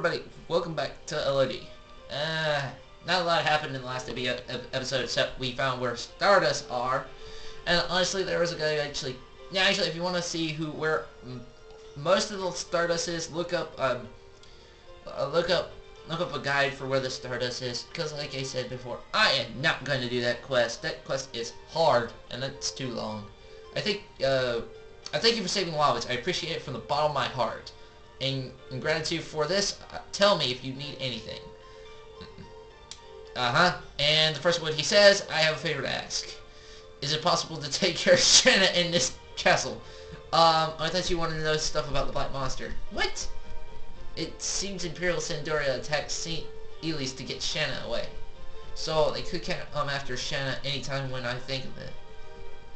everybody, welcome back to LOD. Not a lot happened in the last episode except we found where Stardust are. And honestly, there was a guy actually, if you want to see where most of the Stardust is, look up a guide for where the Stardust is. Because like I said before, I am not going to do that quest. That quest is hard, and that's too long. I thank you for saving lives. I appreciate it from the bottom of my heart. In gratitude for this, tell me if you need anything. And the first one he says, I have a favor to ask. Is it possible to take care of Shanna in this castle? I thought you wanted to know stuff about the Black Monster. What? It seems Imperial Sandoria attacked St. Elise to get Shanna away. So they could come after Shanna anytime when I think of it.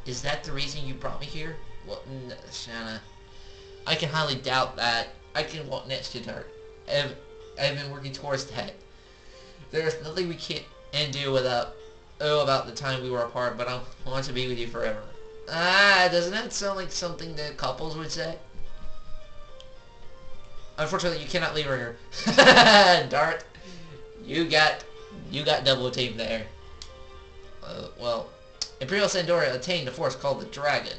Is that the reason you brought me here? Well, no, Shanna. I can highly doubt that. I can walk next to her. I've been working towards that. There's nothing we can't do about the time we were apart, but I want to be with you forever. Doesn't that sound like something that couples would say? Unfortunately, you cannot leave her here. Dart, you got double teamed there. Well, Imperial Sandoria attained a force called the Dragon.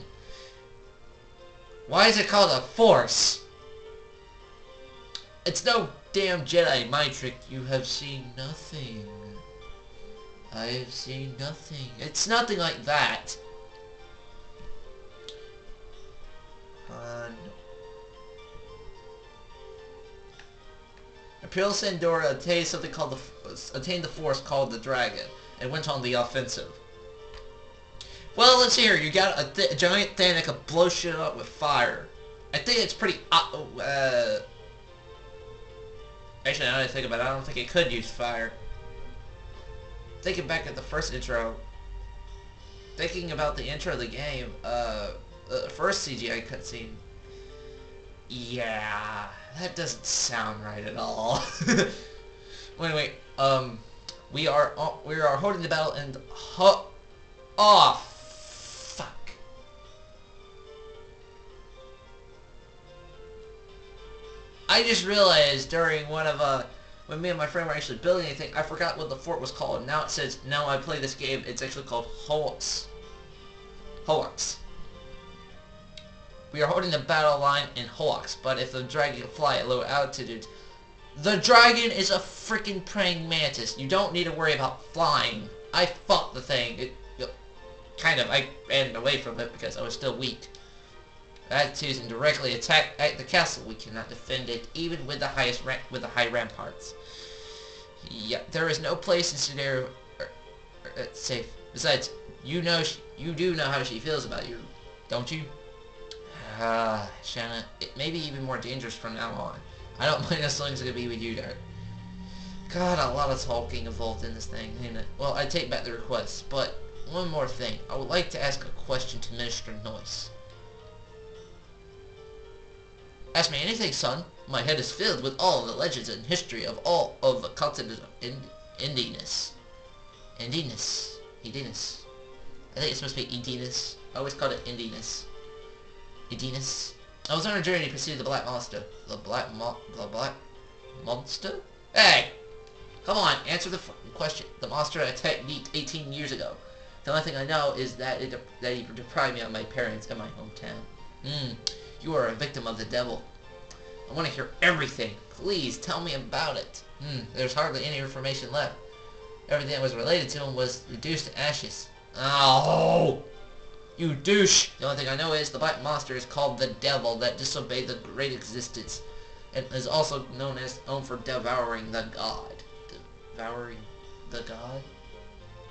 Why is it called a force? It's no damn Jedi mind trick. You have seen nothing. I have seen nothing. It's nothing like that. No. Imperial Sandoria attained the force called the Dragon and went on the offensive. Well, let's see here. You got a giant thing that could blow shit up with fire. I think it's pretty... Actually, now that I think about it, I don't think it could use fire. Thinking back at the first intro, thinking about the intro of the game, the first CGI cutscene, yeah, that doesn't sound right at all. Well, anyway, we are holding the battle and fuck. I just realized during when me and my friend were actually building anything, I forgot what the fort was called. Now it says, now I play this game, it's actually called Hoax. We are holding the battle line in Hoax, but if the dragon can fly at low altitudes, the dragon is a freaking praying mantis. You don't need to worry about flying. I fought the thing. I ran away from it because I was still weak. Attitudes and directly attack at the castle. We cannot defend it, even with the high ramparts. Yeah, there is no place in Scenario safe. Besides, you do know how she feels about you, don't you? Shanna, it may be even more dangerous from now on. I don't mind as long as I can be with you, Dart. God, a lot of talking involved in this thing, ain't it? Well, I take back the request, but one more thing. I would like to ask a question to Minister Noyce. Ask me anything, son. My head is filled with all of the legends and history of all of the continent of Indiness. Indiness. I think it's supposed to be Indiness. I always called it Indiness. Indiness. I was on a journey to pursue the Black Monster. The Black Monster? Hey! Come on, answer the fucking question. The monster attacked me 18 years ago. The only thing I know is that he deprived me of my parents in my hometown. You are a victim of the devil. I want to hear everything. Please, tell me about it. There's hardly any information left. Everything that was related to him was reduced to ashes. Oh! You douche! The only thing I know is the Black Monster is called the Devil that disobeyed the Great Existence, and is also known for devouring the God. Devouring the God?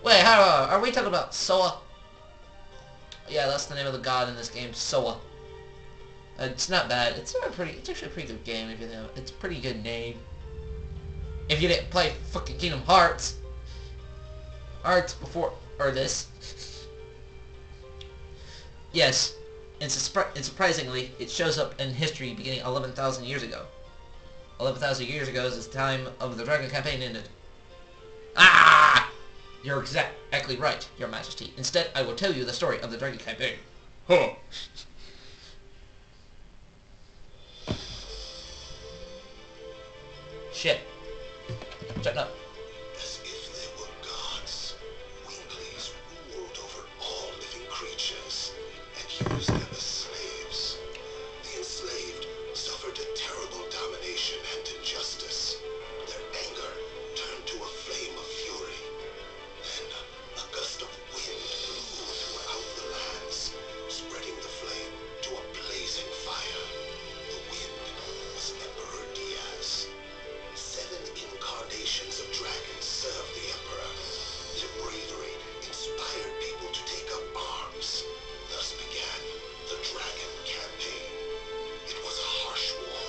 Wait, are we talking about Soa? Yeah, that's the name of the god in this game, Soa. It's not bad. It's actually a pretty good game if you know. It's a pretty good name. If you didn't play fucking Kingdom Hearts before or this. Yes, and surprisingly, it shows up in history beginning 11,000 years ago. 11,000 years ago is the time of the Dragon campaign ended. You're exactly right, Your Majesty. Instead, I will tell you the story of the Dragon campaign. Huh. Shit. Shut up. As if they were gods, Winglies ruled over all living creatures and used them as slaves. The enslaved suffered a terrible domination and injustice. Their anger turned to a flame of fury. Then a gust of wind blew throughout the lands, spreading the flame to a blazing fire. The wind was Emperor Diaz. 7 incarnations of dragons served the Emperor. Their bravery inspired people to take up arms. Thus began the Dragon Campaign. It was a harsh war.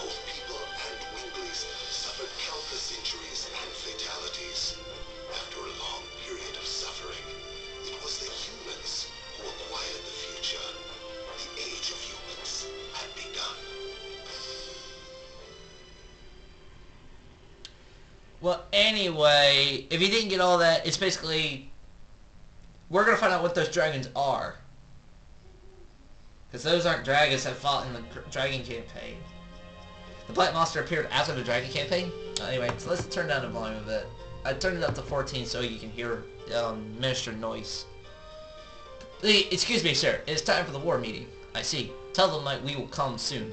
Both people and Winglies suffered countless injuries and fatalities. After a long period of suffering, it was the humans who acquired the future. The age of humans had begun. Well, anyway, if you didn't get all that, it's basically... We're going to find out what those dragons are. Because those aren't dragons that fought in the Dragon Campaign. The Black Monster appeared after the Dragon Campaign. Anyway, so let's turn down the volume a bit. I turned it up to 14 so you can hear Minister Noise. Excuse me, sir. It's time for the war meeting. I see. Tell them that we will come soon.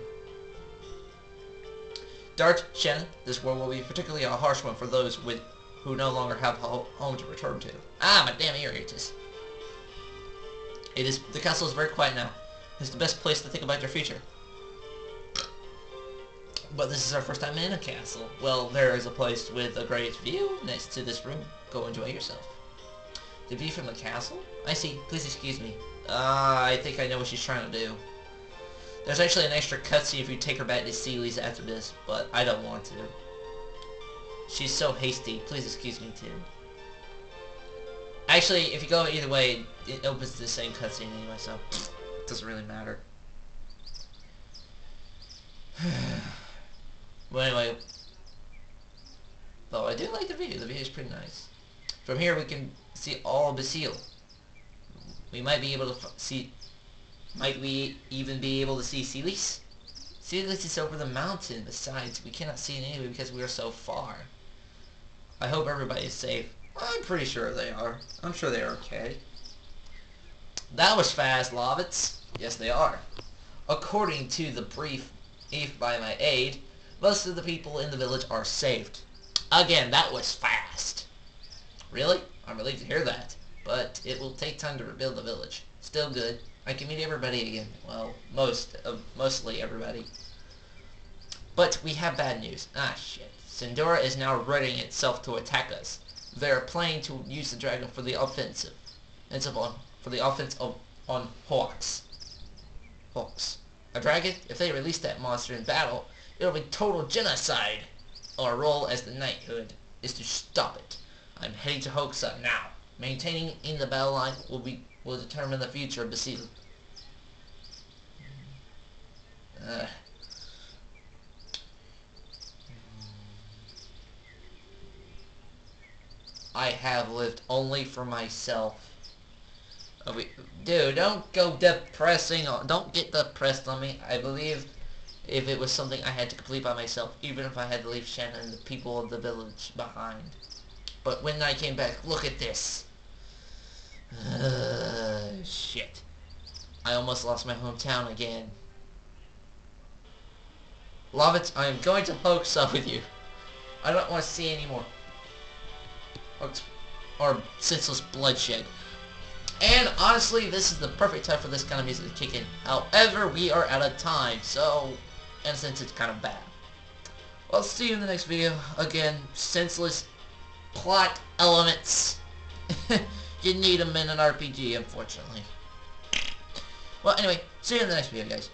Dart, Shannon, this war will be particularly a harsh one for those who no longer have a home to return to. Ah, my damn ear itches. The castle is very quiet now. It's the best place to think about your future. But this is our first time in a castle. Well, there is a place with a great view next to this room. Go enjoy yourself. The view from the castle? I see. Please excuse me. I think I know what she's trying to do. There's actually an extra cutscene if you take her back to Sealy's after this, but I don't want to. She's so hasty. Please excuse me too. Actually, if you go either way, it opens the same cutscene anyway, so it doesn't really matter. Well, anyway. Though I do like the view. The view is pretty nice. From here we can see all of Basile. We might be able to see... Might we even be able to see Sealy's? Sealy's is over the mountain. Besides, we cannot see it anyway because we are so far. I hope everybody is safe. I'm pretty sure they are. I'm sure they are okay. That was fast, Lovitz. Yes, they are. According to the brief by my aide, most of the people in the village are saved. Again, that was fast. Really? I'm relieved to hear that. But it will take time to rebuild the village. Still good. I can meet everybody again. Well, mostly everybody. But we have bad news. Ah, shit. Sindora is now readying itself to attack us. They are planning to use the dragon for the offensive. On Hawks. Hawks. A dragon? If they release that monster in battle, it'll be total genocide. Our role as the knighthood is to stop it. I'm heading to Hoaxa now. Maintaining in the battle line will determine the future of Basile. I have lived only for myself. Dude, don't go depressing. Don't get depressed on me. I believe if it was something I had to complete by myself, even if I had to leave Shannon and the people of the village behind. But when I came back, look at this. Shit. I almost lost my hometown again. Lovitz, I am going to hoax up with you. I don't want to see any more or senseless bloodshed. And honestly, this is the perfect time for this kind of music to kick in. However, we are out of time, so in a sense it's kind of bad. Well, see you in the next video. Again, senseless plot elements. You need them in an RPG, unfortunately. Well, anyway, see you in the next video, guys.